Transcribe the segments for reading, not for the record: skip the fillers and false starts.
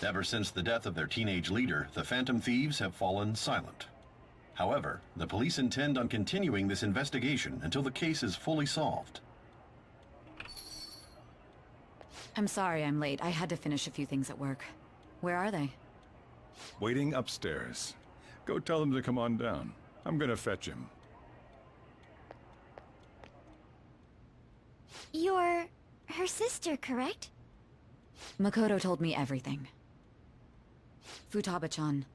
Ever since the death of their teenage leader, the Phantom Thieves have fallen silent. However, the police intend on continuing this investigation until the case is fully solved. I'm sorry I'm late. I had to finish a few things at work. Where are they? Waiting upstairs. Go tell them to come on down. I'm gonna fetch him. You're her sister, correct? Makoto told me everything. Futaba-chan,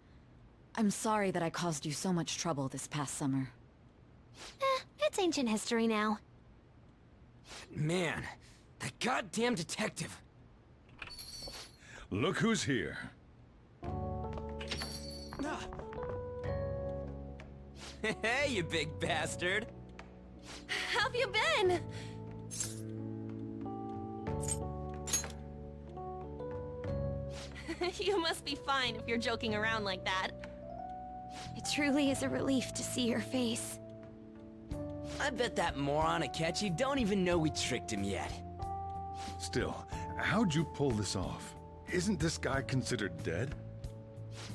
I'm sorry that I caused you so much trouble this past summer. It's ancient history now. Man, that goddamn detective. Look who's here. Hey, you big bastard. How have you been? You must be fine if you're joking around like that. It truly is a relief to see your face. I bet that moron Akechi don't even know we tricked him yet. Still, how'd you pull this off? Isn't this guy considered dead?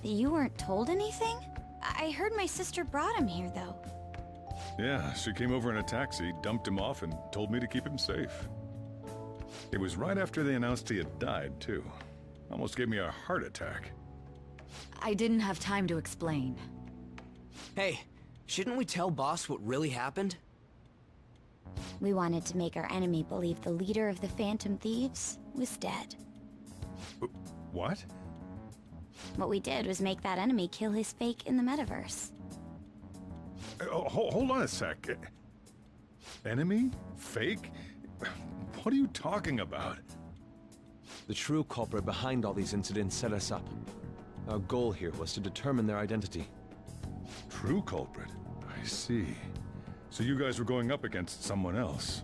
You weren't told anything? I heard my sister brought him here, though. Yeah, she came over in a taxi, dumped him off, and told me to keep him safe. It was right after they announced he had died, too. Almost gave me a heart attack. I didn't have time to explain. Hey, shouldn't we tell boss what really happened? We wanted to make our enemy believe the leader of the Phantom Thieves was dead. What? What we did was make that enemy kill his fake in the metaverse. Hold on a sec. Enemy? Fake? What are you talking about? The true culprit behind all these incidents set us up. Our goal here was to determine their identity. True culprit? I see. So you guys were going up against someone else.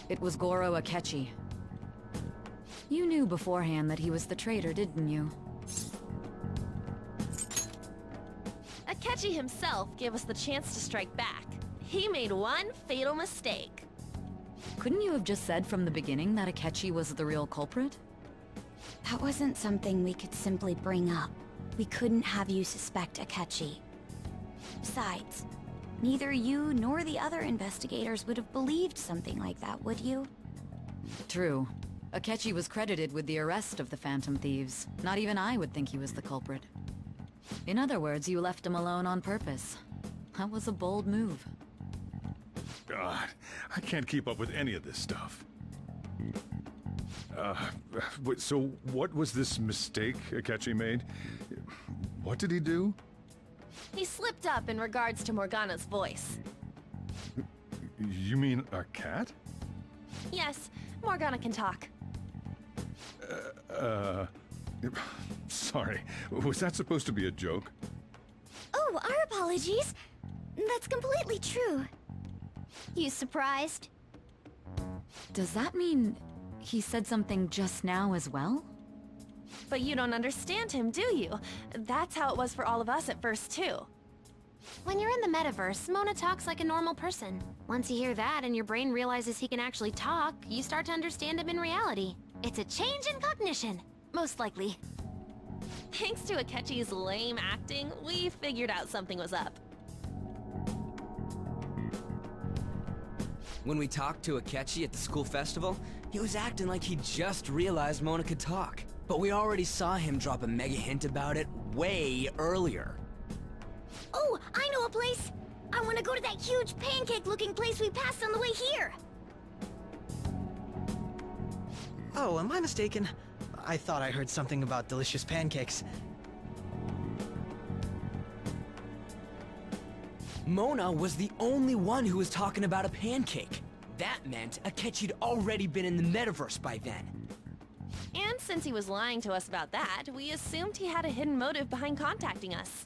It was Goro Akechi. You knew beforehand that he was the traitor, didn't you? Akechi himself gave us the chance to strike back. He made one fatal mistake. Couldn't you have just said from the beginning that Akechi was the real culprit? That wasn't something we could simply bring up. We couldn't have you suspect Akechi. Besides, neither you nor the other investigators would have believed something like that, would you? True. Akechi was credited with the arrest of the Phantom Thieves. Not even I would think he was the culprit. In other words, you left him alone on purpose. That was a bold move. God, I can't keep up with any of this stuff. So what was this mistake Akechi made? What did he do? He slipped up in regards to Morgana's voice. You mean a cat? Yes, Morgana can talk. Sorry, was that supposed to be a joke? Oh, our apologies. That's completely true. You surprised? Does that mean he said something just now as well? But you don't understand him, do you? That's how it was for all of us at first, too. When you're in the metaverse, Mona talks like a normal person. Once you hear that and your brain realizes he can actually talk, you start to understand him in reality. It's a change in cognition, most likely. Thanks to Akechi's lame acting, we figured out something was up. When we talked to Akechi at the school festival, he was acting like he just realized Mona could talk. But we already saw him drop a mega hint about it way earlier. Oh, I know a place! I want to go to that huge pancake-looking place we passed on the way here! Oh, am I mistaken? I thought I heard something about delicious pancakes. Mona was the only one who was talking about a pancake. That meant Akechi'd already been in the metaverse by then. And since he was lying to us about that, we assumed he had a hidden motive behind contacting us.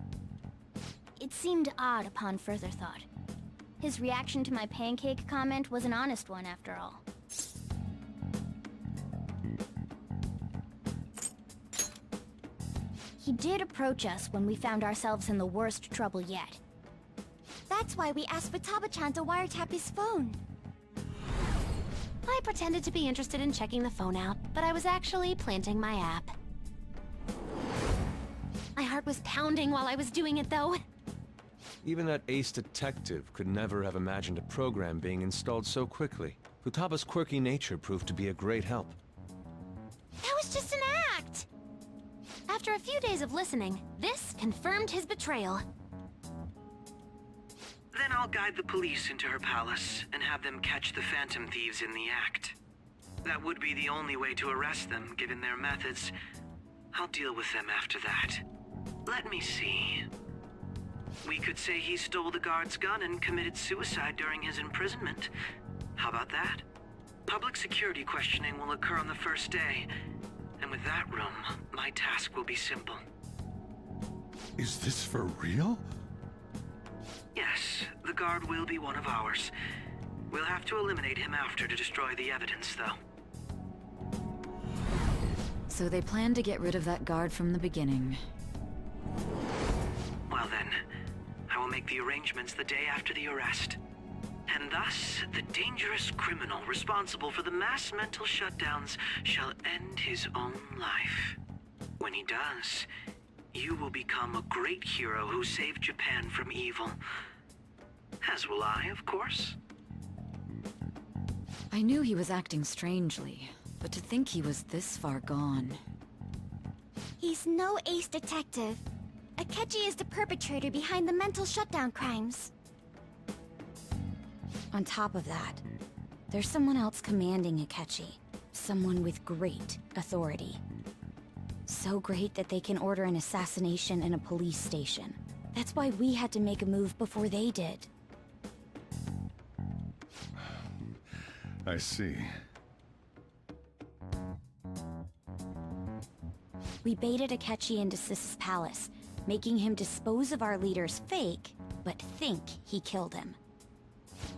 It seemed odd upon further thought. His reaction to my pancake comment was an honest one, after all. He did approach us when we found ourselves in the worst trouble yet. That's why we asked Futaba-chan to wiretap his phone. I pretended to be interested in checking the phone out, but I was actually planting my app. My heart was pounding while I was doing it, though. Even that ace detective could never have imagined a program being installed so quickly. Futaba's quirky nature proved to be a great help. That was just an act! After a few days of listening, this confirmed his betrayal. Then I'll guide the police into her palace and have them catch the Phantom Thieves in the act. That would be the only way to arrest them, given their methods. I'll deal with them after that. Let me see. We could say he stole the guard's gun and committed suicide during his imprisonment. How about that? Public security questioning will occur on the first day. And with that room, my task will be simple. Is this for real? Yes, the guard will be one of ours. We'll have to eliminate him after to destroy the evidence, though. So they planned to get rid of that guard from the beginning. Well then, I will make the arrangements the day after the arrest. And thus, the dangerous criminal responsible for the mass mental shutdowns shall end his own life. When he does, you will become a great hero who saved Japan from evil. As will I, of course. I knew he was acting strangely, but to think he was this far gone. He's no ace detective. Akechi is the perpetrator behind the mental shutdown crimes. On top of that, there's someone else commanding Akechi. Someone with great authority. So great that they can order an assassination in a police station. That's why we had to make a move before they did. I see. We baited Akechi into Sis's palace, making him dispose of our leader's fake, but think he killed him.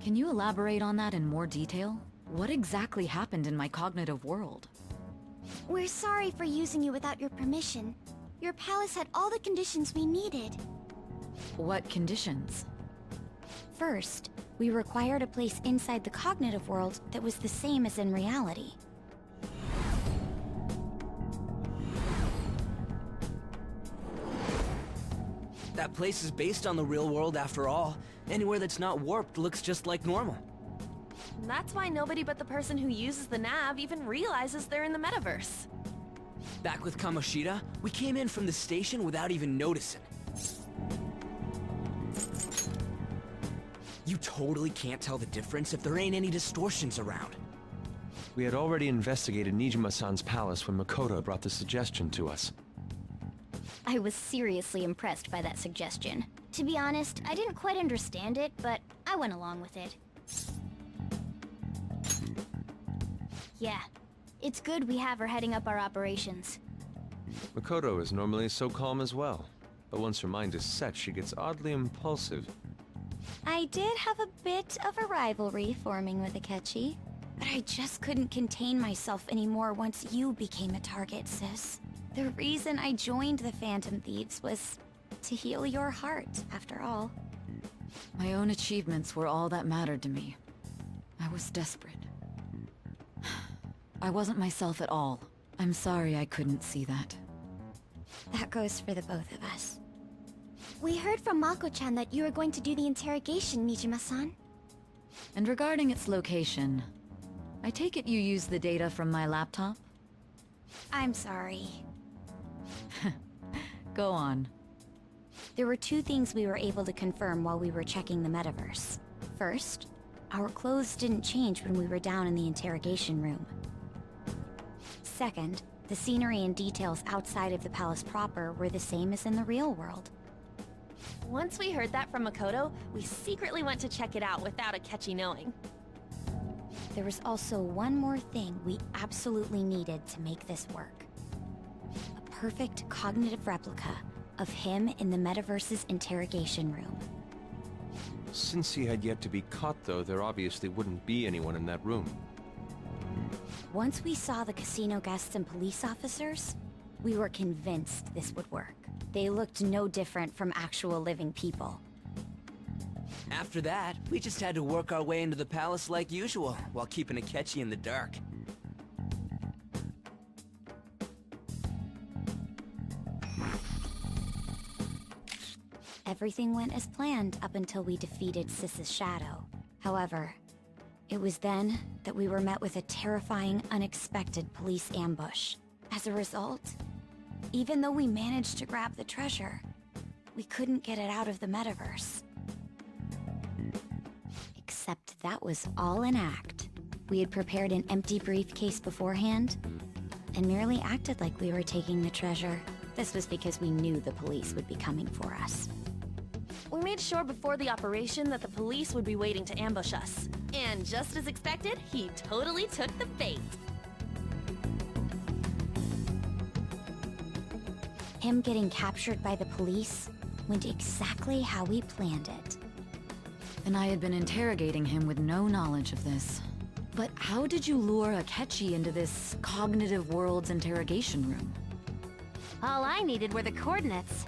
Can you elaborate on that in more detail? What exactly happened in my cognitive world? We're sorry for using you without your permission. Your palace had all the conditions we needed. What conditions? First, we required a place inside the cognitive world that was the same as in reality. That place is based on the real world after all. Anywhere that's not warped looks just like normal. And that's why nobody but the person who uses the nav even realizes they're in the metaverse. Back with Kamoshida, we came in from the station without even noticing. You totally can't tell the difference if there ain't any distortions around. We had already investigated Nijima-san's palace when Makoto brought the suggestion to us. I was seriously impressed by that suggestion. To be honest, I didn't quite understand it, but I went along with it. Yeah, it's good we have her heading up our operations. Makoto is normally so calm as well, but once her mind is set, she gets oddly impulsive. I did have a bit of a rivalry forming with Akechi, but I just couldn't contain myself anymore once you became a target, sis. The reason I joined the Phantom Thieves was to heal your heart, after all. My own achievements were all that mattered to me. I was desperate. I wasn't myself at all. I'm sorry I couldn't see that. That goes for the both of us. We heard from Mako-chan that you were going to do the interrogation, Nijima-san. And regarding its location, I take it you used the data from my laptop? I'm sorry. Go on. There were two things we were able to confirm while we were checking the metaverse. First, our clothes didn't change when we were down in the interrogation room. Second, the scenery and details outside of the palace proper were the same as in the real world. Once we heard that from Makoto, we secretly went to check it out without Akechi knowing. There was also one more thing we absolutely needed to make this work. A perfect cognitive replica of him in the metaverse's interrogation room. Since he had yet to be caught, though, there obviously wouldn't be anyone in that room. Once we saw the casino guests and police officers, we were convinced this would work. They looked no different from actual living people. After that, we just had to work our way into the palace like usual, while keeping Akechi in the dark. Everything went as planned up until we defeated Sis's shadow. However, it was then that we were met with a terrifying, unexpected police ambush. As a result, even though we managed to grab the treasure, we couldn't get it out of the metaverse. Except that was all an act. We had prepared an empty briefcase beforehand and merely acted like we were taking the treasure. This was because we knew the police would be coming for us. We made sure before the operation that the police would be waiting to ambush us. And just as expected, he totally took the bait. Him getting captured by the police went exactly how we planned it. And I had been interrogating him with no knowledge of this. But how did you lure Akechi into this cognitive world's interrogation room? All I needed were the coordinates.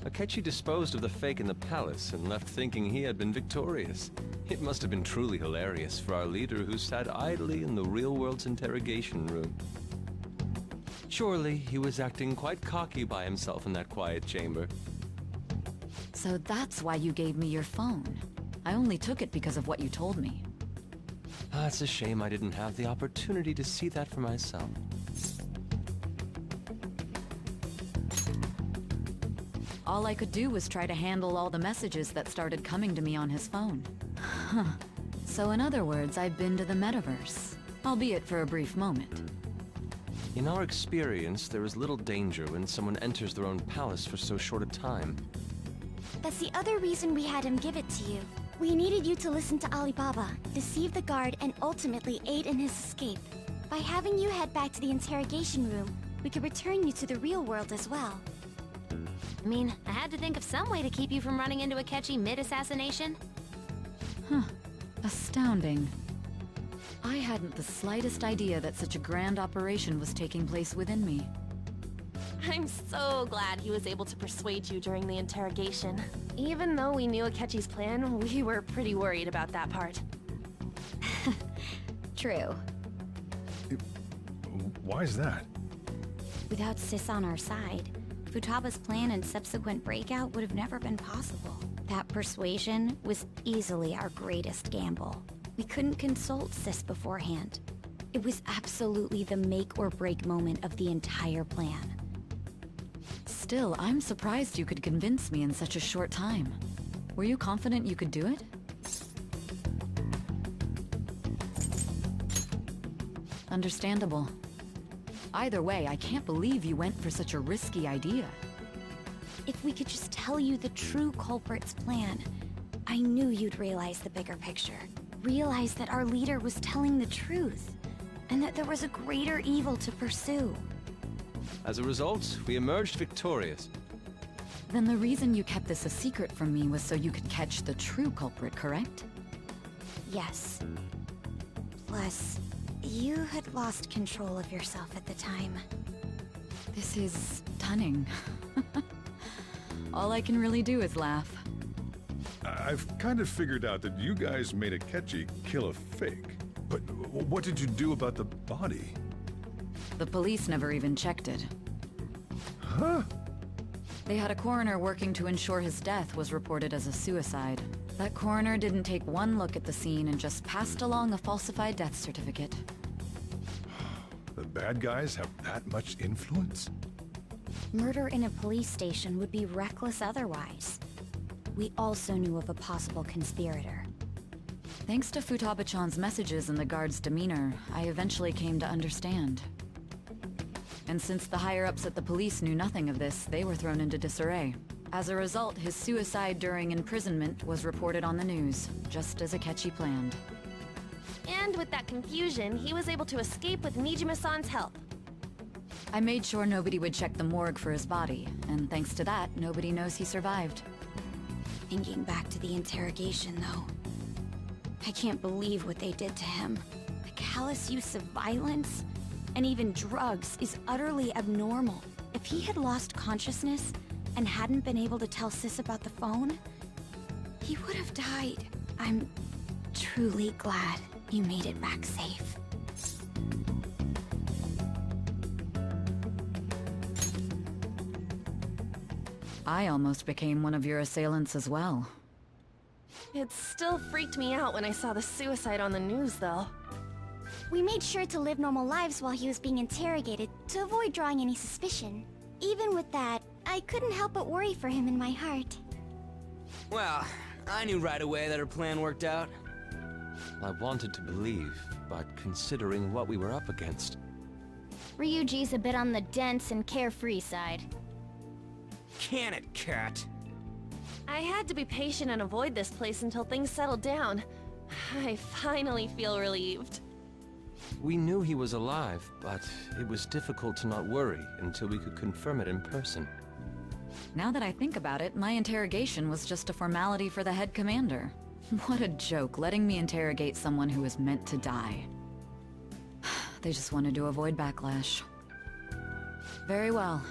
Akechi disposed of the fake in the palace and left thinking he had been victorious. It must have been truly hilarious for our leader who sat idly in the real world's interrogation room. Surely he was acting quite cocky by himself in that quiet chamber. So that's why you gave me your phone. I only took it because of what you told me. It's a shame I didn't have the opportunity to see that for myself. All I could do was try to handle all the messages that started coming to me on his phone. Huh. So in other words, I've been to the metaverse, albeit for a brief moment. In our experience, there is little danger when someone enters their own palace for so short a time. That's the other reason we had him give it to you. We needed you to listen to Alibaba, deceive the guard, and ultimately aid in his escape. By having you head back to the interrogation room, we could return you to the real world as well. I mean, I had to think of some way to keep you from running into Akechi mid-assassination. Huh. Astounding. I hadn't the slightest idea that such a grand operation was taking place within me. I'm so glad he was able to persuade you during the interrogation. Even though we knew Akechi's plan, we were pretty worried about that part. True. Why is that? Without Sis on our side, Futaba's plan and subsequent breakout would have never been possible. That persuasion was easily our greatest gamble. We couldn't consult Sis beforehand. It was absolutely the make or break moment of the entire plan. Still, I'm surprised you could convince me in such a short time. Were you confident you could do it? Understandable. Either way, I can't believe you went for such a risky idea. If we could just tell you the true culprit's plan, I knew you'd realize the bigger picture. Realize that our leader was telling the truth, and that there was a greater evil to pursue. As a result, we emerged victorious. Then the reason you kept this a secret from me was so you could catch the true culprit, correct? Yes. Plus, you had lost control of yourself at the time. This is stunning. All I can really do is laugh. I've kind of figured out that you guys made Akechi kill a fake. But what did you do about the body? The police never even checked it. Huh? They had a coroner working to ensure his death was reported as a suicide. That coroner didn't take one look at the scene and just passed along a falsified death certificate. The bad guys have that much influence? Murder in a police station would be reckless otherwise. We also knew of a possible conspirator. Thanks to Futaba-chan's messages and the guard's demeanor, I eventually came to understand. And since the higher-ups at the police knew nothing of this, they were thrown into disarray. As a result, his suicide during imprisonment was reported on the news, just as Akechi planned. And with that confusion, he was able to escape with Nijima-san's help. I made sure nobody would check the morgue for his body, and thanks to that, nobody knows he survived. Thinking back to the interrogation, though, I can't believe what they did to him. The callous use of violence, and even drugs, is utterly abnormal. If he had lost consciousness and hadn't been able to tell Sis about the phone, he would have died. I'm truly glad you made it back safe. I almost became one of your assailants as well. It still freaked me out when I saw the suicide on the news, though. We made sure to live normal lives while he was being interrogated to avoid drawing any suspicion. Even with that, I couldn't help but worry for him in my heart. Well, I knew right away that her plan worked out. I wanted to believe, but considering what we were up against... Ryuji's a bit on the dense and carefree side. Can it, cat? I had to be patient and avoid this place until things settled down. I finally feel relieved. We knew he was alive, but it was difficult to not worry until we could confirm it in person. Now that I think about it, my interrogation was just a formality for the head commander. What a joke, letting me interrogate someone who was meant to die. They just wanted to avoid backlash. Very well.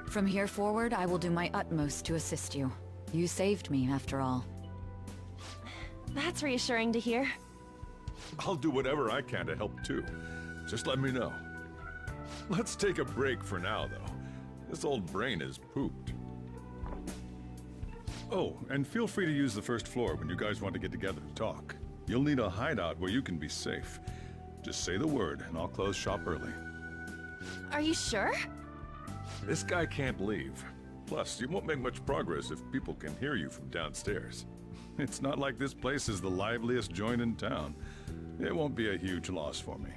From here forward, I will do my utmost to assist you. You saved me, after all. That's reassuring to hear. I'll do whatever I can to help too. Just let me know. Let's take a break for now, though. This old brain is pooped. Oh, and feel free to use the first floor when you guys want to get together and talk. You'll need a hideout where you can be safe. Just say the word, and I'll close shop early. Are you sure? This guy can't leave. Plus, you won't make much progress if people can hear you from downstairs. It's not like this place is the liveliest joint in town. It won't be a huge loss for me.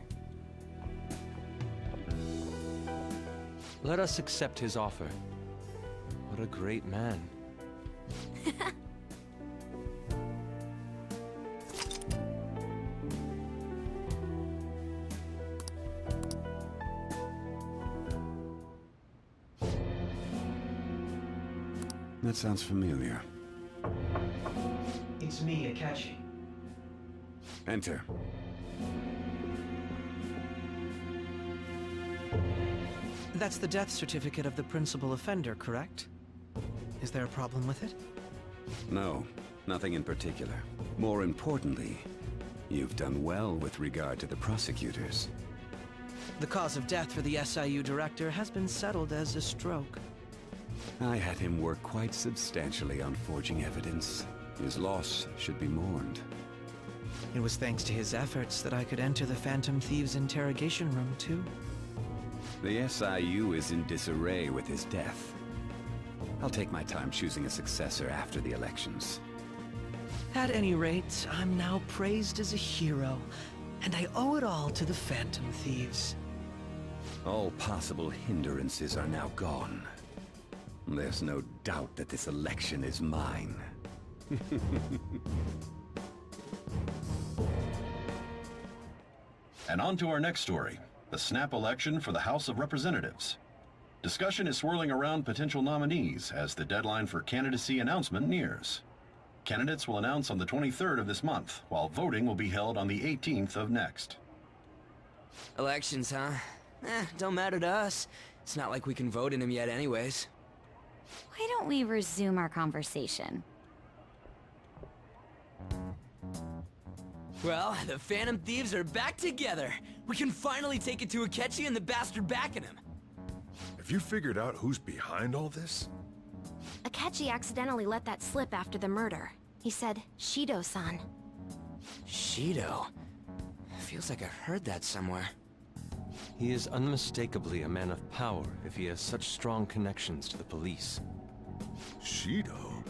Let us accept his offer. What a great man. That sounds familiar. It's me, Akechi. Enter. That's the death certificate of the principal offender, correct? Is there a problem with it? No, nothing in particular. More importantly, you've done well with regard to the prosecutors. The cause of death for the SIU director has been settled as a stroke. I had him work quite substantially on forging evidence. His loss should be mourned. It was thanks to his efforts that I could enter the Phantom Thieves' interrogation room, too. The SIU is in disarray with his death. I'll take my time choosing a successor after the elections. At any rate, I'm now praised as a hero, and I owe it all to the Phantom Thieves. All possible hindrances are now gone. There's no doubt that this election is mine. And on to our next story, the snap election for the House of Representatives. Discussion is swirling around potential nominees as the deadline for candidacy announcement nears. Candidates will announce on the 23rd of this month, while voting will be held on the 18th of next. Elections, huh? Don't matter to us. It's not like we can vote in them yet anyways. Why don't we resume our conversation? Well, the Phantom Thieves are back together. We can finally take it to Akechi and the bastard backing him. Have you figured out who's behind all this? Akechi accidentally let that slip after the murder. He said, Shido-san. Shido? Feels like I've heard that somewhere. He is unmistakably a man of power if he has such strong connections to the police. Shido?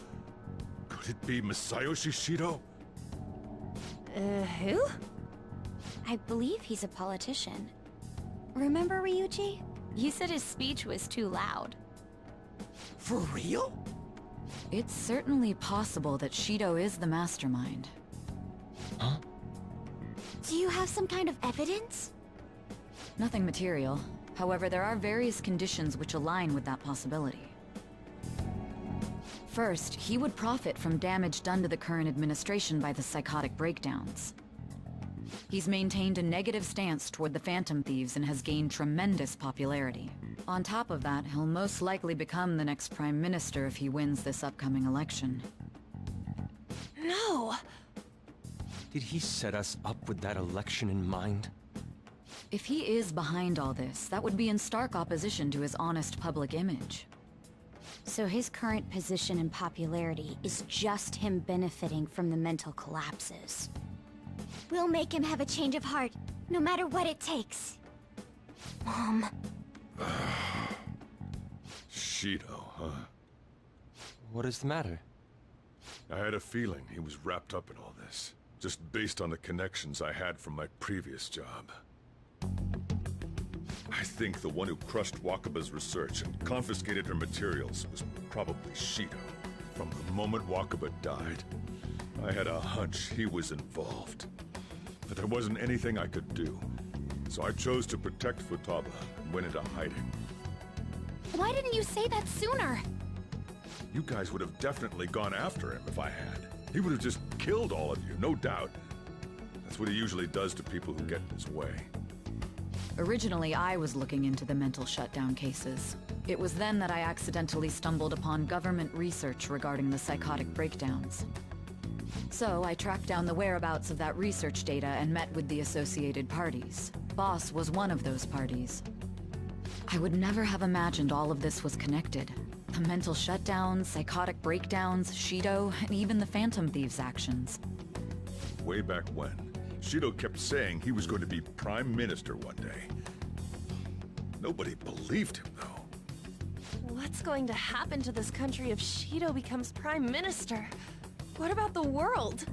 Could it be Masayoshi Shido? Who? I believe he's a politician. Remember Ryuji? You said his speech was too loud. For real? It's certainly possible that Shido is the mastermind. Huh? Do you have some kind of evidence? Nothing material. However, there are various conditions which align with that possibility. First, he would profit from damage done to the current administration by the psychotic breakdowns. He's maintained a negative stance toward the Phantom Thieves and has gained tremendous popularity. On top of that, he'll most likely become the next Prime Minister if he wins this upcoming election. No! Did he set us up with that election in mind? If he is behind all this, that would be in stark opposition to his honest public image. So his current position and popularity is just him benefiting from the mental collapses. We'll make him have a change of heart, no matter what it takes. Mom. Shido, huh? What is the matter? I had a feeling he was wrapped up in all this, just based on the connections I had from my previous job. I think the one who crushed Wakaba's research and confiscated her materials was probably Shido. From the moment Wakaba died, I had a hunch he was involved. But there wasn't anything I could do, so I chose to protect Futaba and went into hiding. Why didn't you say that sooner? You guys would have definitely gone after him if I had. He would have just killed all of you, no doubt. That's what he usually does to people who get in his way. Originally, I was looking into the mental shutdown cases. It was then that I accidentally stumbled upon government research regarding the psychotic breakdowns. So I tracked down the whereabouts of that research data and met with the associated parties. Boss was one of those parties. I would never have imagined all of this was connected. The mental shutdowns, psychotic breakdowns, Shido, and even the Phantom Thieves' actions. Way back when, Shido kept saying he was going to be Prime Minister one day. Nobody believed him, though. What's going to happen to this country if Shido becomes Prime Minister? What about the world?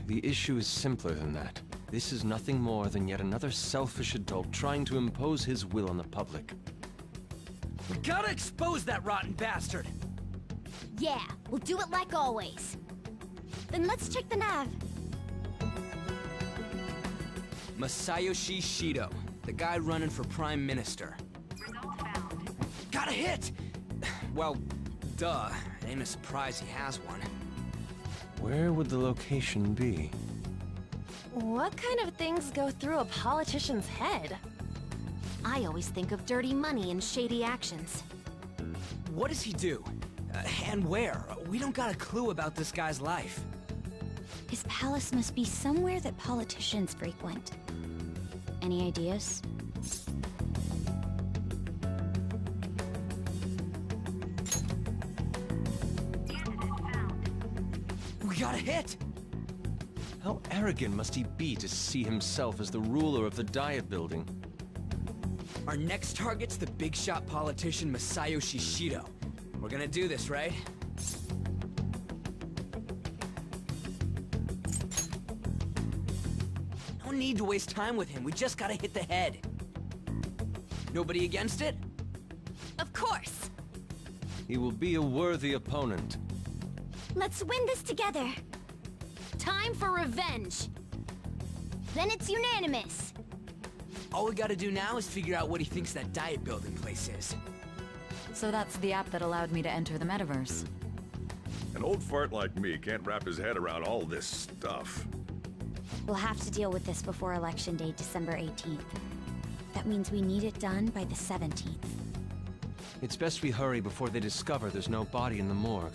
The issue is simpler than that. This is nothing more than yet another selfish adult trying to impose his will on the public. We gotta expose that rotten bastard! Yeah, we'll do it like always. Then let's check the nav. Masayoshi Shido, the guy running for Prime Minister. Got a hit! Well, duh. Ain't a surprise he has one. Where would the location be? What kind of things go through a politician's head? I always think of dirty money and shady actions. What does he do? And where? We don't got a clue about this guy's life. His palace must be somewhere that politicians frequent. Any ideas? We got a hit! How arrogant must he be to see himself as the ruler of the Diet Building? Our next target's the big shot politician Masayoshi Shido. We're gonna do this, right? No need to waste time with him, we just gotta hit the head. Nobody against it? Of course! He will be a worthy opponent. Let's win this together. Time for revenge! Then it's unanimous. All we gotta do now is figure out what he thinks that Diet Building place is. So that's the app that allowed me to enter the metaverse. An old fart like me can't wrap his head around all this stuff. We'll have to deal with this before Election Day, December 18th. That means we need it done by the 17th. It's best we hurry before they discover there's no body in the morgue.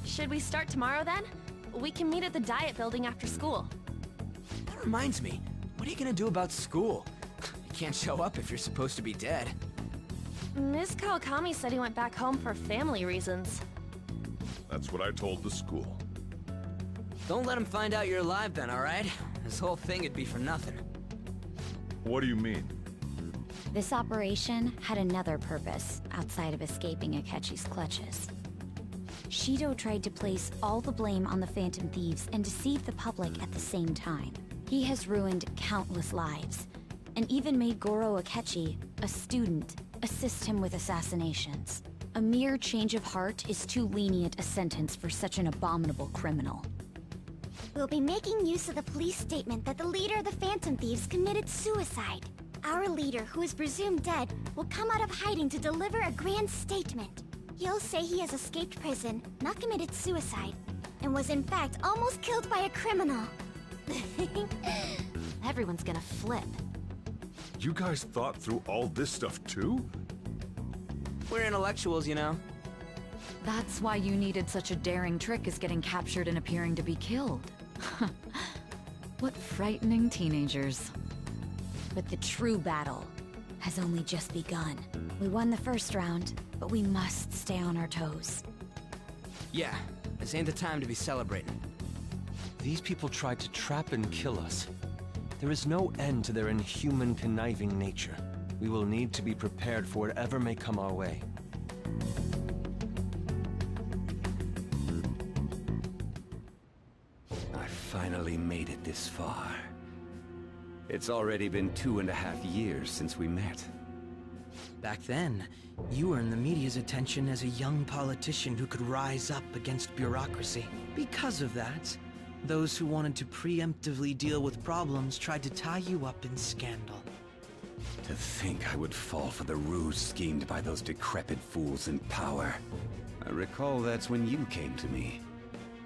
Should we start tomorrow then? We can meet at the Diet Building after school. That reminds me, what are you gonna do about school? You can't show up if you're supposed to be dead. Miss Kawakami said he went back home for family reasons. That's what I told the school. Don't let him find out you're alive then, alright? This whole thing would be for nothing. What do you mean? This operation had another purpose outside of escaping Akechi's clutches. Shido tried to place all the blame on the Phantom Thieves and deceive the public at the same time. He has ruined countless lives, and even made Goro Akechi, a student, assist him with assassinations. A mere change of heart is too lenient a sentence for such an abominable criminal. We'll be making use of the police statement that the leader of the Phantom Thieves committed suicide. Our leader, who is presumed dead, will come out of hiding to deliver a grand statement. He'll say he has escaped prison, not committed suicide, and was in fact almost killed by a criminal. Everyone's gonna flip. You guys thought through all this stuff too? We're intellectuals, you know. That's why you needed such a daring trick as getting captured and appearing to be killed. What frightening teenagers. But the true battle has only just begun. We won the first round, but we must stay on our toes. Yeah, this ain't the time to be celebrating. These people tried to trap and kill us. There is no end to their inhuman, conniving nature. We will need to be prepared for whatever may come our way. I finally made it this far. It's already been 2.5 years since we met. Back then, you earned the media's attention as a young politician who could rise up against bureaucracy. Because of that, those who wanted to preemptively deal with problems tried to tie you up in scandal. To think I would fall for the ruse schemed by those decrepit fools in power. I recall that's when you came to me.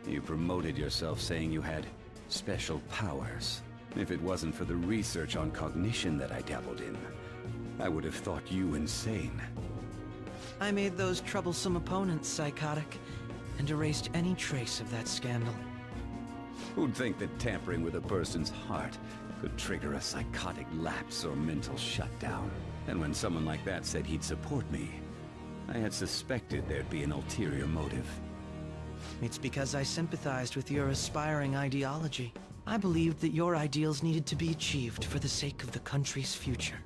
You promoted yourself saying you had special powers. If it wasn't for the research on cognition that I dabbled in, I would have thought you insane. I made those troublesome opponents psychotic, and erased any trace of that scandal. Who'd think that tampering with a person's heart could trigger a psychotic lapse or mental shutdown? And when someone like that said he'd support me, I had suspected there'd be an ulterior motive. It's because I sympathized with your aspiring ideology. I believed that your ideals needed to be achieved for the sake of the country's future.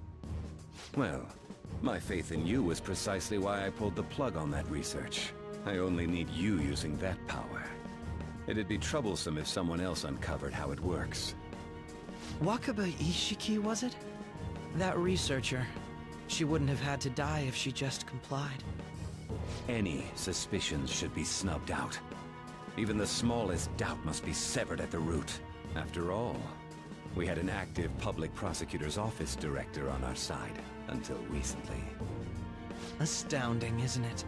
Well, my faith in you was precisely why I pulled the plug on that research. I only need you using that power. It'd be troublesome if someone else uncovered how it works. Wakaba Ishiki, was it? That researcher. She wouldn't have had to die if she just complied. Any suspicions should be snubbed out. Even the smallest doubt must be severed at the root. After all, we had an active public prosecutor's office director on our side, until recently. Astounding, isn't it?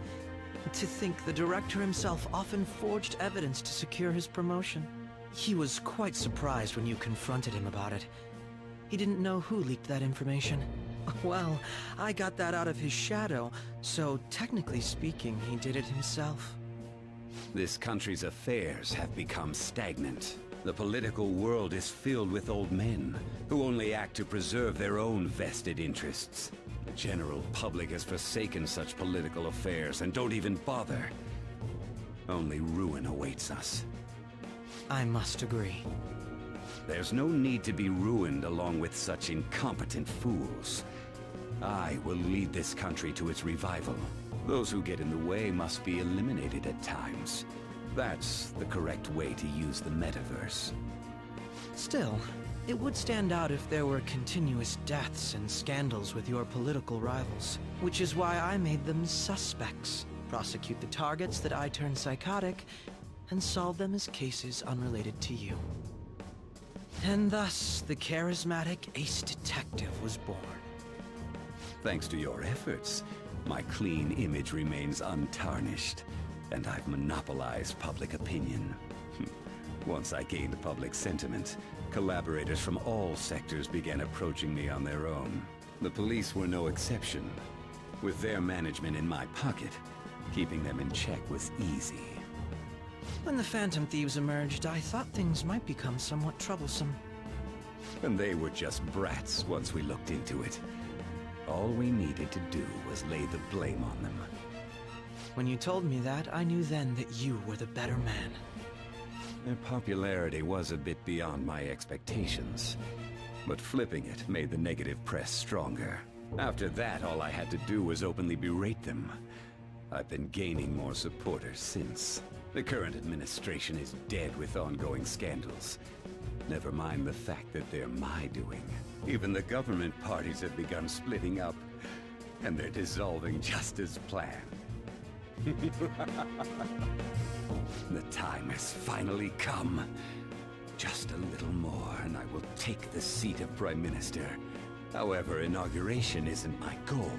To think the director himself often forged evidence to secure his promotion. He was quite surprised when you confronted him about it. He didn't know who leaked that information. Well, I got that out of his shadow, so technically speaking, he did it himself. This country's affairs have become stagnant. The political world is filled with old men who only act to preserve their own vested interests. The general public has forsaken such political affairs and don't even bother. Only ruin awaits us. I must agree. There's no need to be ruined along with such incompetent fools. I will lead this country to its revival. Those who get in the way must be eliminated at times. That's the correct way to use the metaverse. Still, it would stand out if there were continuous deaths and scandals with your political rivals, which is why I made them suspects. Prosecute the targets that I turn psychotic, and solve them as cases unrelated to you. And thus, the charismatic ace detective was born. Thanks to your efforts, my clean image remains untarnished, and I've monopolized public opinion. Once I gained public sentiment, collaborators from all sectors began approaching me on their own. The police were no exception. With their management in my pocket, keeping them in check was easy. When the Phantom Thieves emerged, I thought things might become somewhat troublesome. And they were just brats once we looked into it. All we needed to do was lay the blame on them. When you told me that, I knew then that you were the better man. Their popularity was a bit beyond my expectations, but flipping it made the negative press stronger. After that, all I had to do was openly berate them. I've been gaining more supporters since. The current administration is dead with ongoing scandals. Never mind the fact that they're my doing. Even the government parties have begun splitting up, and they're dissolving just as planned. The time has finally come. Just a little more, and I will take the seat of Prime Minister. However, inauguration isn't my goal.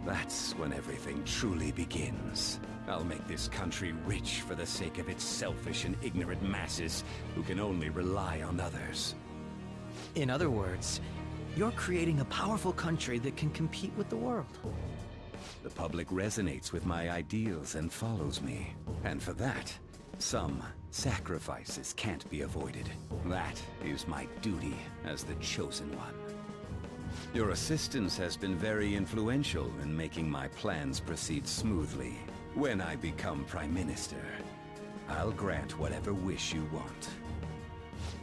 That's when everything truly begins. I'll make this country rich for the sake of its selfish and ignorant masses who can only rely on others. In other words, you're creating a powerful country that can compete with the world. The public resonates with my ideals and follows me. And for that, some Sacrifices can't be avoided. That is my duty as the Chosen One. Your assistance has been very influential in making my plans proceed smoothly. When I become Prime Minister, I'll grant whatever wish you want.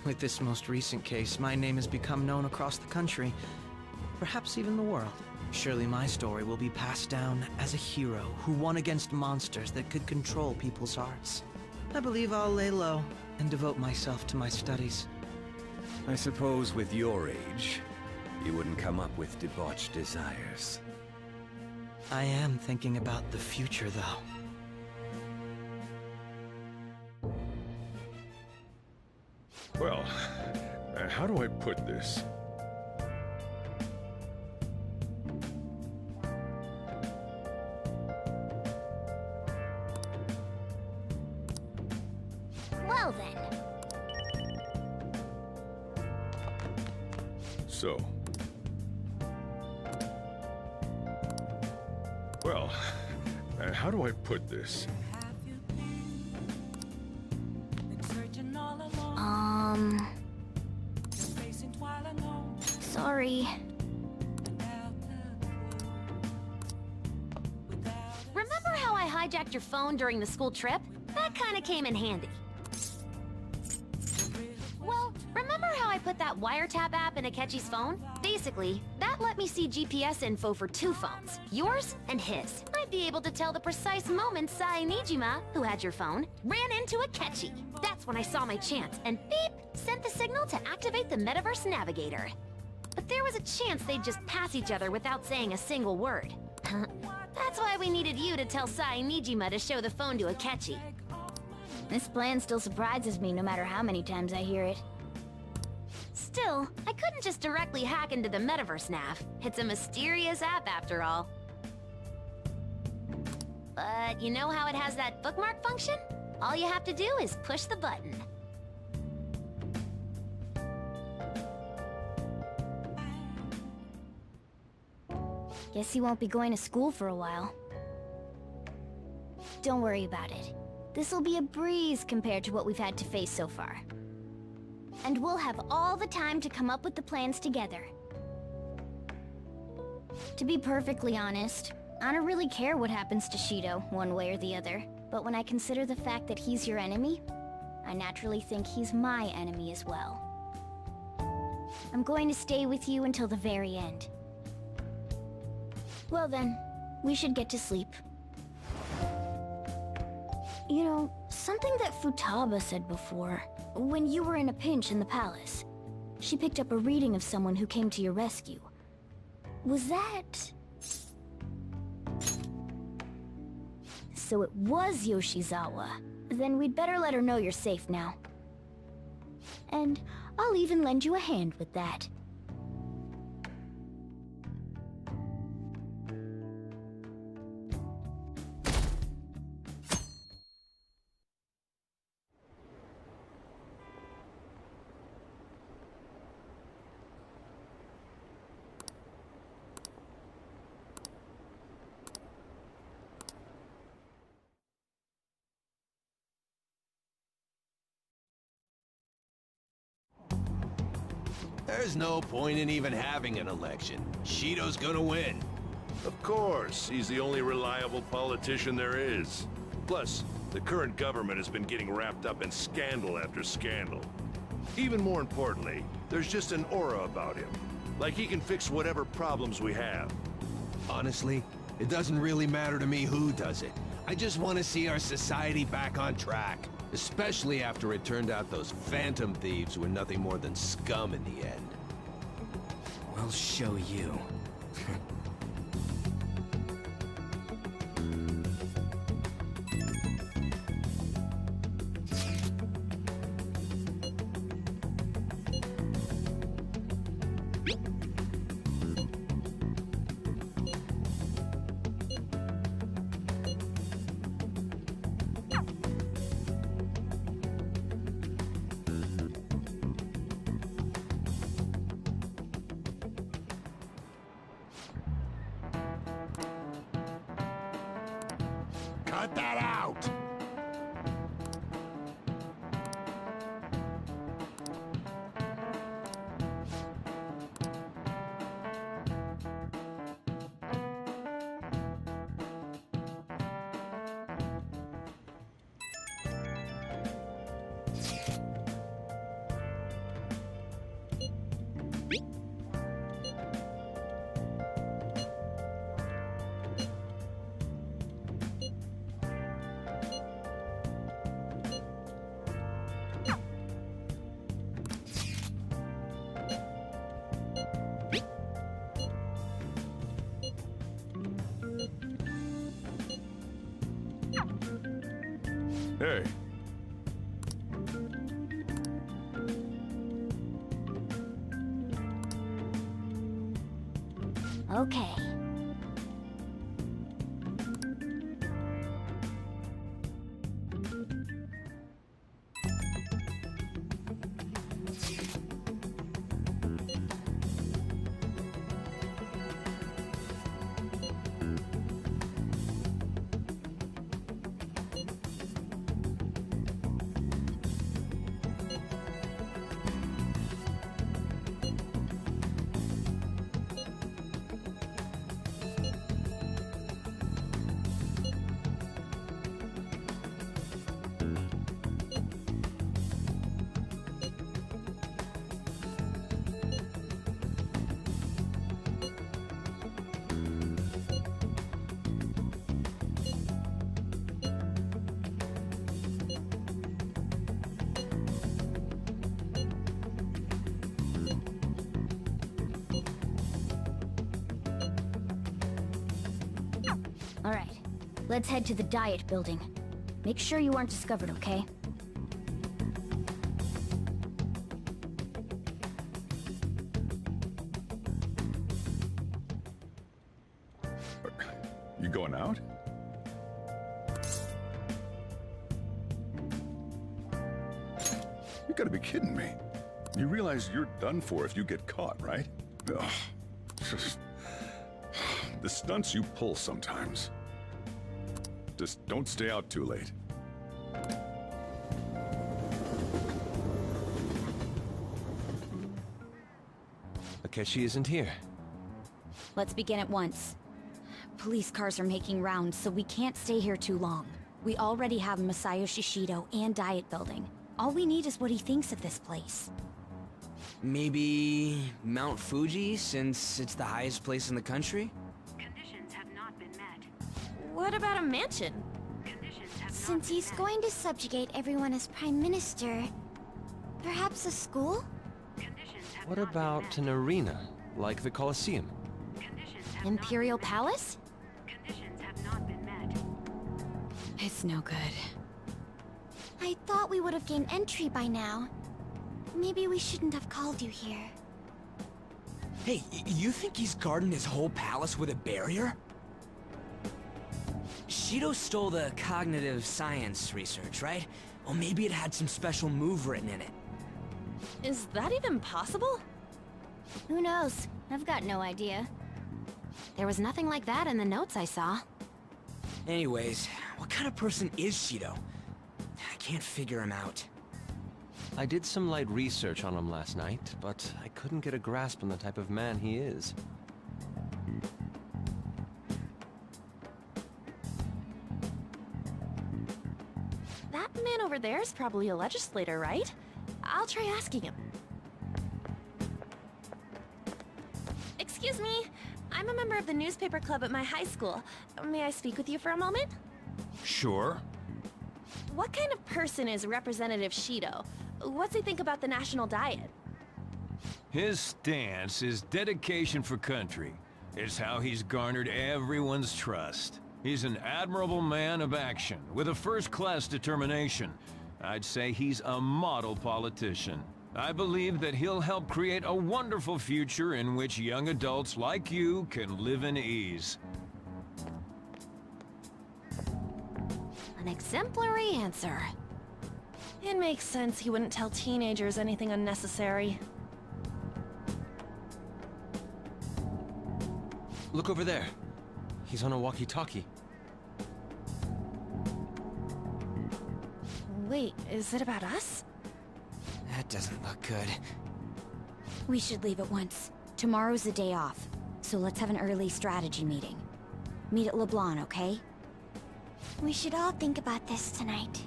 With this most recent case, my name has become known across the country, perhaps even the world. Surely my story will be passed down as a hero who won against monsters that could control people's hearts. I believe I'll lay low and devote myself to my studies. I suppose with your age, you wouldn't come up with debauched desires. I am thinking about the future, though. Well, how do I put this? Well then. So. Well, how do I put this? Sorry. Remember how I hijacked your phone during the school trip? That kinda came in handy. Well, remember how I put that wiretap app in Akechi's phone? Basically, that let me see GPS info for 2 phones, yours and his. I'd be able to tell the precise moment Sai Nijima, who had your phone, ran into Akechi. That's when I saw my chance, and beep, sent the signal to activate the Metaverse Navigator. But there was a chance they'd just pass each other without saying a single word. That's why we needed you to tell Sai Nijima to show the phone to Akechi. This plan still surprises me no matter how many times I hear it. Still, I couldn't just directly hack into the Metaverse Nav. It's a mysterious app after all. But you know how it has that bookmark function? All you have to do is push the button. Guess he won't be going to school for a while. Don't worry about it. This'll be a breeze compared to what we've had to face so far. And we'll have all the time to come up with the plans together. To be perfectly honest, I don't really care what happens to Shido, one way or the other. But when I consider the fact that he's your enemy, I naturally think he's my enemy as well. I'm going to stay with you until the very end. Well then, we should get to sleep. You know, something that Futaba said before, when you were in a pinch in the palace, she picked up a reading of someone who came to your rescue. Was that... So it was Yoshizawa. Then we'd better let her know you're safe now. And I'll even lend you a hand with that. There's no point in even having an election. Shido's gonna win. Of course, he's the only reliable politician there is. Plus, the current government has been getting wrapped up in scandal after scandal. Even more importantly, there's just an aura about him. Like he can fix whatever problems we have. Honestly, it doesn't really matter to me who does it. I just want to see our society back on track. Especially after it turned out those Phantom Thieves were nothing more than scum in the end. We'll show you. Cut that out! Hey. Okay. Alright, let's head to the Diet Building. Make sure you aren't discovered, okay? You going out? You gotta be kidding me. You realize you're done for if you get caught, right? Ugh. The stunts you pull sometimes. Just don't stay out too late. Akechi isn't here. Let's begin at once. Police cars are making rounds, so we can't stay here too long. We already have Masayoshi Shido and Diet Building. All we need is what he thinks of this place. Maybe Mount Fuji, since it's the highest place in the country? Conditions have not been met. What about a mansion? Since he's going to subjugate everyone as Prime Minister, perhaps a school? What about an arena, like the Colosseum? Imperial Palace? It's no good. I thought we would have gained entry by now. Maybe we shouldn't have called you here. Hey, you think he's guarding his whole palace with a barrier? Shido stole the cognitive science research, right? Well, maybe it had some special move written in it. Is that even possible? Who knows? I've got no idea. There was nothing like that in the notes I saw. Anyways, what kind of person is Shido? I can't figure him out. I did some light research on him last night, but I couldn't get a grasp on the type of man he is. That man over there is probably a legislator, right? I'll try asking him. Excuse me, I'm a member of the newspaper club at my high school. May I speak with you for a moment? Sure. What kind of person is Representative Shido? What's he think about the national diet? His stance is dedication for country. It's how he's garnered everyone's trust. He's an admirable man of action, with a first-class determination. I'd say he's a model politician. I believe that he'll help create a wonderful future in which young adults like you can live in ease. An exemplary answer. It makes sense he wouldn't tell teenagers anything unnecessary. Look over there. He's on a walkie-talkie. Wait, is it about us? That doesn't look good. We should leave at once. Tomorrow's the day off, so let's have an early strategy meeting. Meet at LeBlanc, okay? We should all think about this tonight.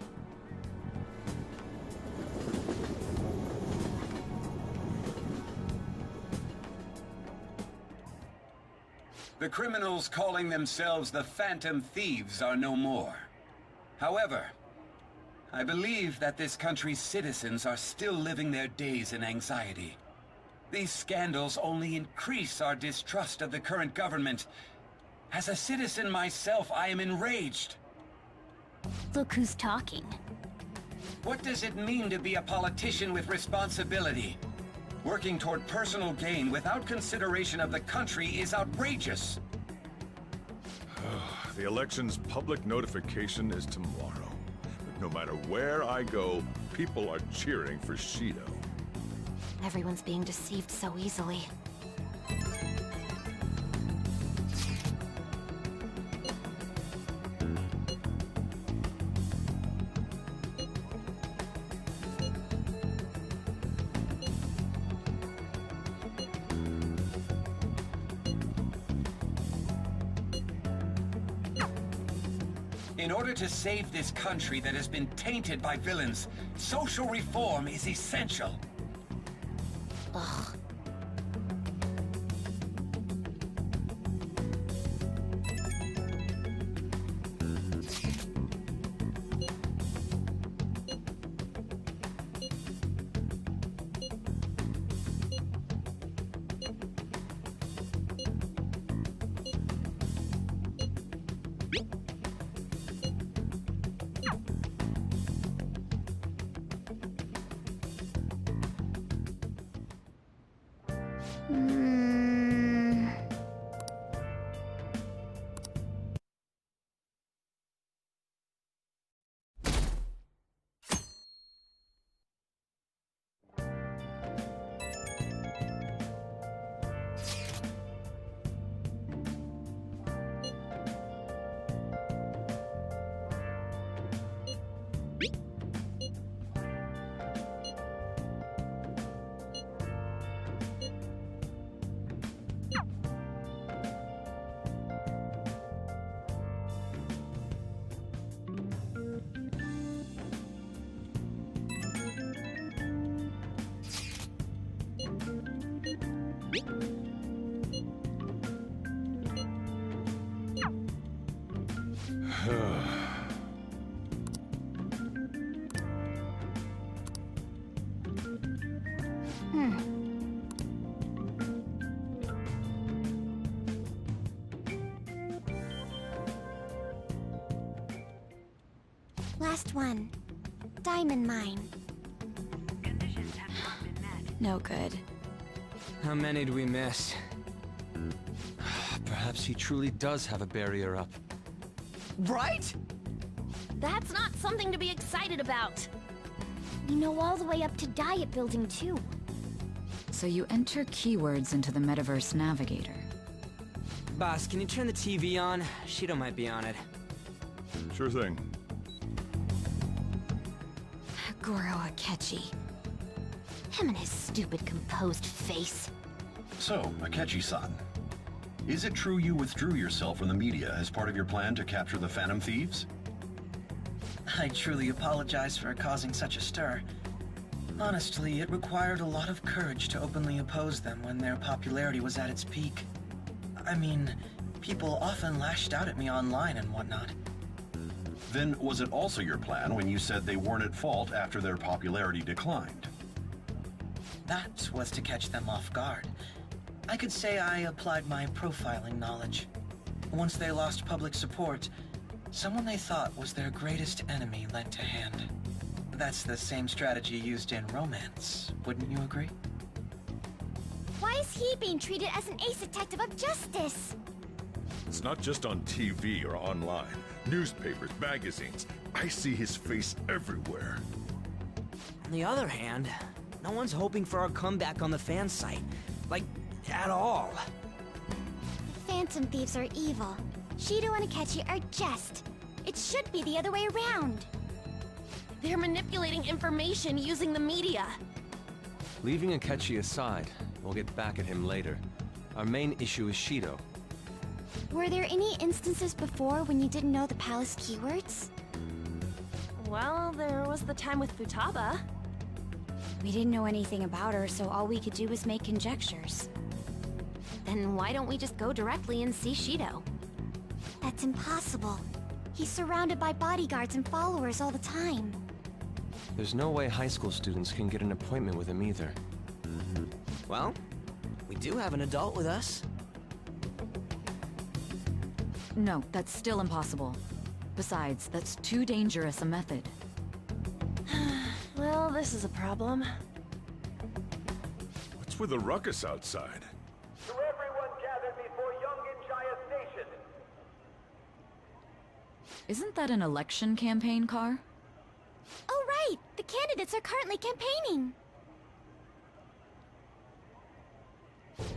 The criminals calling themselves the Phantom Thieves are no more. However, I believe that this country's citizens are still living their days in anxiety. These scandals only increase our distrust of the current government. As a citizen myself, I am enraged. Look who's talking. What does it mean to be a politician with responsibility? Working toward personal gain without consideration of the country is outrageous. The election's public notification is tomorrow. But no matter where I go, people are cheering for Shido. Everyone's being deceived so easily. In order to save this country that has been tainted by villains, social reform is essential. Ugh. Last one. Diamond mine. No good. How many do we miss? Perhaps he truly does have a barrier up. Right? That's not something to be excited about. You know all the way up to Diet Building, too. So you enter keywords into the Metaverse Navigator. Boss, can you turn the TV on? Shido might be on it. Sure thing. Goro Akechi. Him and his stupid composed face. So, Akechi-san, is it true you withdrew yourself from the media as part of your plan to capture the Phantom Thieves? I truly apologize for causing such a stir. Honestly, it required a lot of courage to openly oppose them when their popularity was at its peak. I mean, people often lashed out at me online and whatnot. Then was it also your plan when you said they weren't at fault after their popularity declined? That was to catch them off guard. I could say I applied my profiling knowledge. Once they lost public support, someone they thought was their greatest enemy lent a hand. That's the same strategy used in romance, wouldn't you agree? Why is he being treated as an ace detective of justice? It's not just on TV or online. Newspapers, magazines. I see his face everywhere. On the other hand, no one's hoping for our comeback on the fan site. Like, at all. The Phantom Thieves are evil. Shido and Akechi are just. It should be the other way around. They're manipulating information using the media. Leaving Akechi aside, we'll get back at him later. Our main issue is Shido. Were there any instances before when you didn't know the palace keywords? Well, there was the time with Futaba. We didn't know anything about her, so all we could do was make conjectures. Then why don't we just go directly and see Shido? That's impossible. He's surrounded by bodyguards and followers all the time. There's no way high school students can get an appointment with him either. Well, we do have an adult with us. No, that's still impossible. Besides, that's too dangerous a method. Well, this is a problem. What's with the ruckus outside? To everyone gathered before Yongen Jaya Station. Isn't that an election campaign car? Oh, right! The candidates are currently campaigning.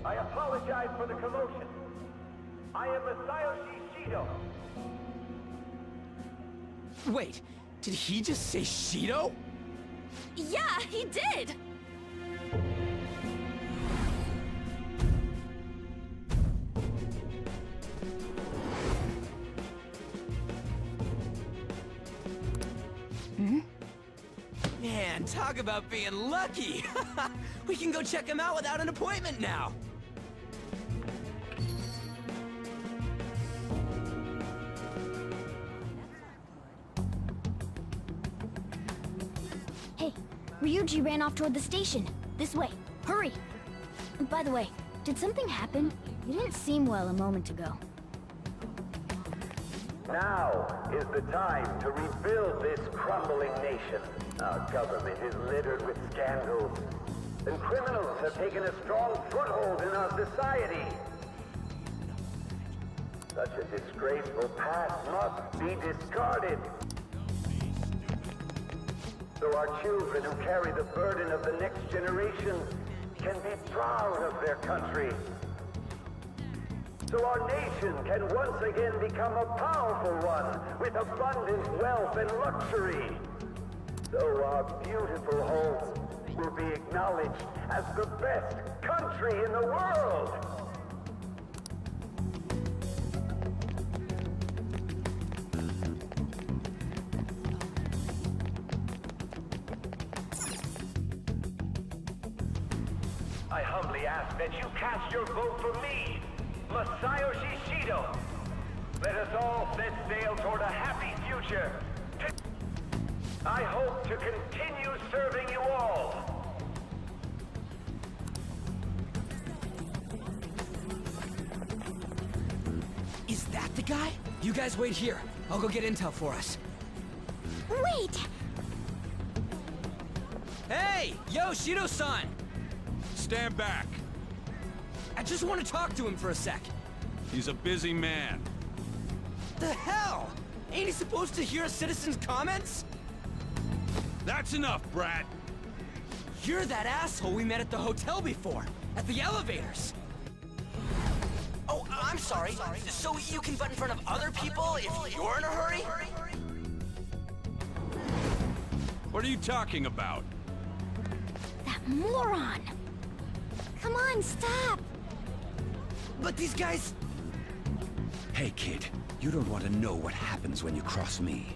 I apologize for the commotion. I am Masayoshi Shido. Wait, did he just say Shido? Yeah, he did! Man, talk about being lucky! We can go check him out without an appointment now! Hey, Ryuji ran off toward the station. This way. Hurry! By the way, did something happen? You didn't seem well a moment ago. Now is the time to rebuild this crumbling nation. Our government is littered with scandals, and criminals have taken a strong foothold in our society. Such a disgraceful past must be discarded. So our children who carry the burden of the next generation can be proud of their country. So our nation can once again become a powerful one with abundant wealth and luxury. So our beautiful home will be acknowledged as the best country in the world. I humbly ask that you cast your vote for me, Masayoshi Shido. Let us all set sail toward a happy future. I hope to continue serving you all. Is that the guy? You guys wait here. I'll go get intel for us. Wait! Hey! Yo, Shido-san! Stand back. I just want to talk to him for a sec. He's a busy man. The hell? Ain't he supposed to hear a citizen's comments? That's enough, brat. You're that asshole we met at the hotel before, at the elevators. Oh, I'm sorry. So you can butt in front of other people if you're in a hurry? What are you talking about? That moron! Come on, stop! But these guys... Hey, kid. You don't want to know what happens when you cross me.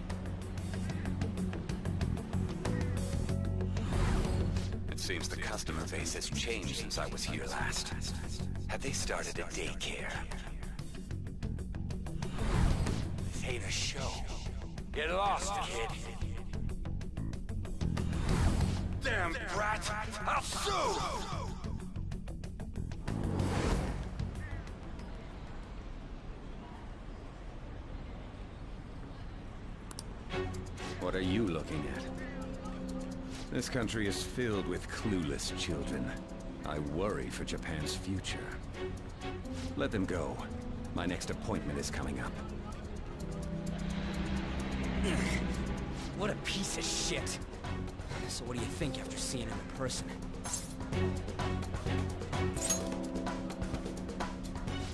It seems the customer base has changed since I was here last. Have they started a daycare? This ain't a show. Get lost, kid. Damn brat! I'll sue! What are you looking at? This country is filled with clueless children. I worry for Japan's future. Let them go. My next appointment is coming up. What a piece of shit. So what do you think after seeing him in person?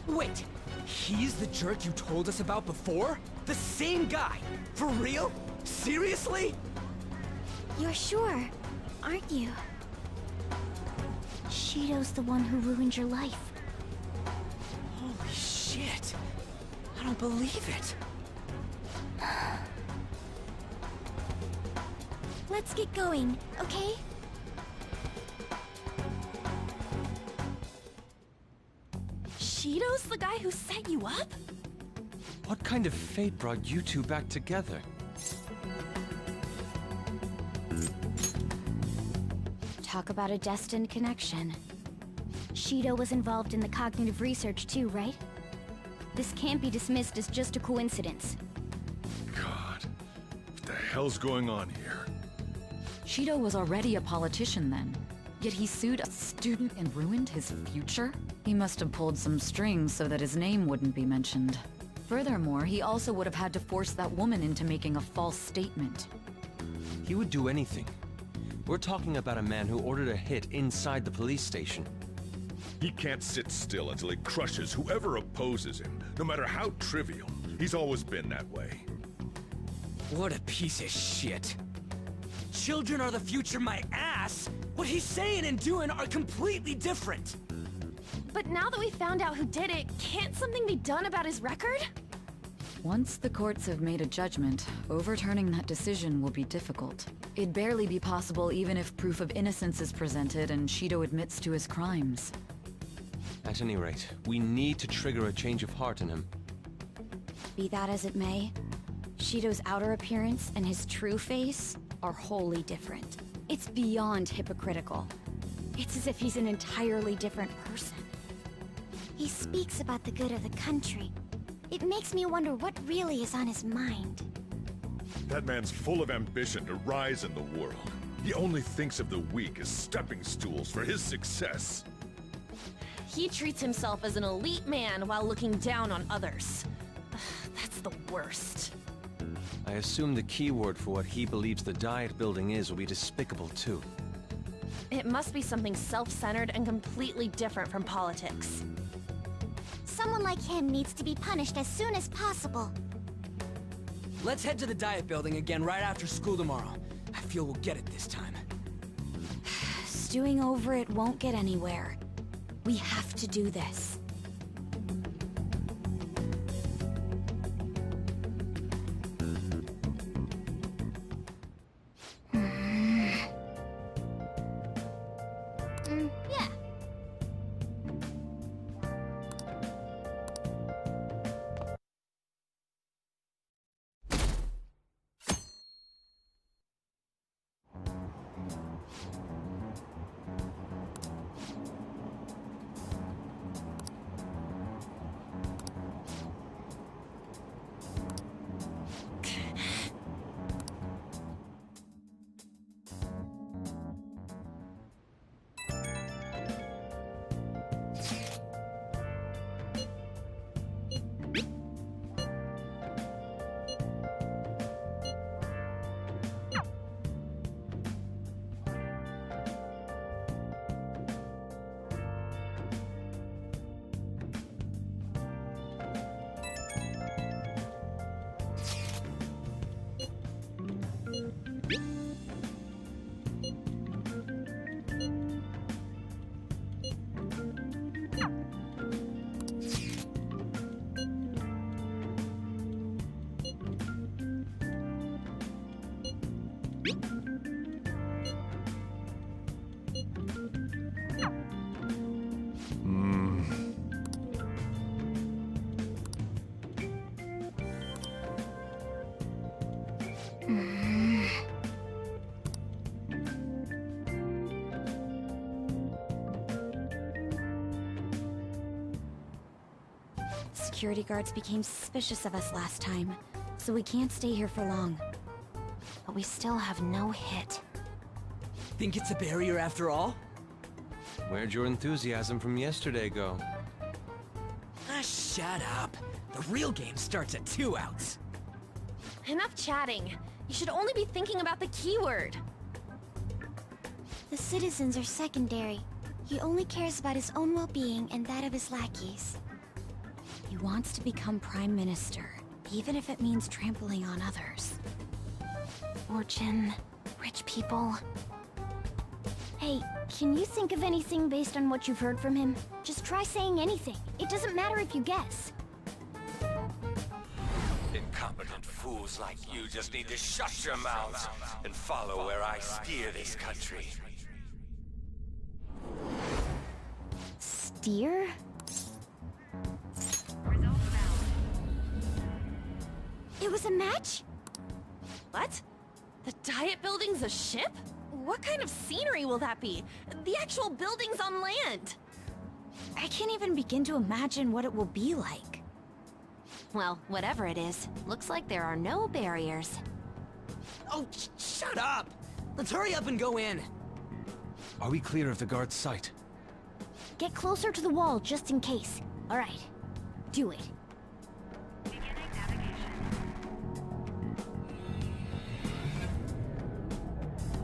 Wait, he's the jerk you told us about before? The same guy? For real? Seriously? You're sure, aren't you? Shido's the one who ruined your life. Holy shit. I don't believe it. Let's get going, okay? Shido's the guy who set you up? What kind of fate brought you two back together? Talk about a destined connection. Shido was involved in the cognitive research too, right? This can't be dismissed as just a coincidence. hell's going on here? Shido was already a politician then, yet he sued a student and ruined his future? He must have pulled some strings so that his name wouldn't be mentioned. Furthermore, he also would have had to force that woman into making a false statement. He would do anything. We're talking about a man who ordered a hit inside the police station. He can't sit still until he crushes whoever opposes him, no matter how trivial. He's always been that way. What a piece of shit. Children are the future, my ass! What he's saying and doing are completely different! But now that we found out who did it, can't something be done about his record? Once the courts have made a judgment, overturning that decision will be difficult. It'd barely be possible even if proof of innocence is presented and Shido admits to his crimes. At any rate, we need to trigger a change of heart in him. Be that as it may, Shido's outer appearance and his true face are wholly different. It's beyond hypocritical. It's as if he's an entirely different person. He speaks about the good of the country. It makes me wonder what really is on his mind. That man's full of ambition to rise in the world. He only thinks of the weak as stepping stools for his success. He treats himself as an elite man while looking down on others. That's the worst. I assume the key word for what he believes the Diet Building is will be despicable too. It must be something self-centered and completely different from politics. Someone like him needs to be punished as soon as possible. Let's head to the Diet Building again right after school tomorrow. I feel we'll get it this time. Stewing over it won't get anywhere. We have to do this. Yeah. Security guards became suspicious of us last time, so we can't stay here for long. But we still have no hit. Think it's a barrier after all? Where'd your enthusiasm from yesterday go? Ah, shut up. The real game starts at 2 outs. Enough chatting. You should only be thinking about the keyword. The citizens are secondary. He only cares about his own well-being and that of his lackeys. He wants to become Prime Minister, even if it means trampling on others. Fortune, rich people. Hey, can you think of anything based on what you've heard from him? Just try saying anything. It doesn't matter if you guess. Incompetent fools like you just need to shut your mouths and follow where I steer this country. Steer? It was a match? What? The Diet Building's a ship? What kind of scenery will that be? The actual building's on land. I can't even begin to imagine what it will be like. Well, whatever it is, looks like there are no barriers. Oh, shut up! Let's hurry up and go in. Are we clear of the guard's sight? Get closer to the wall just in case. Alright. Do it.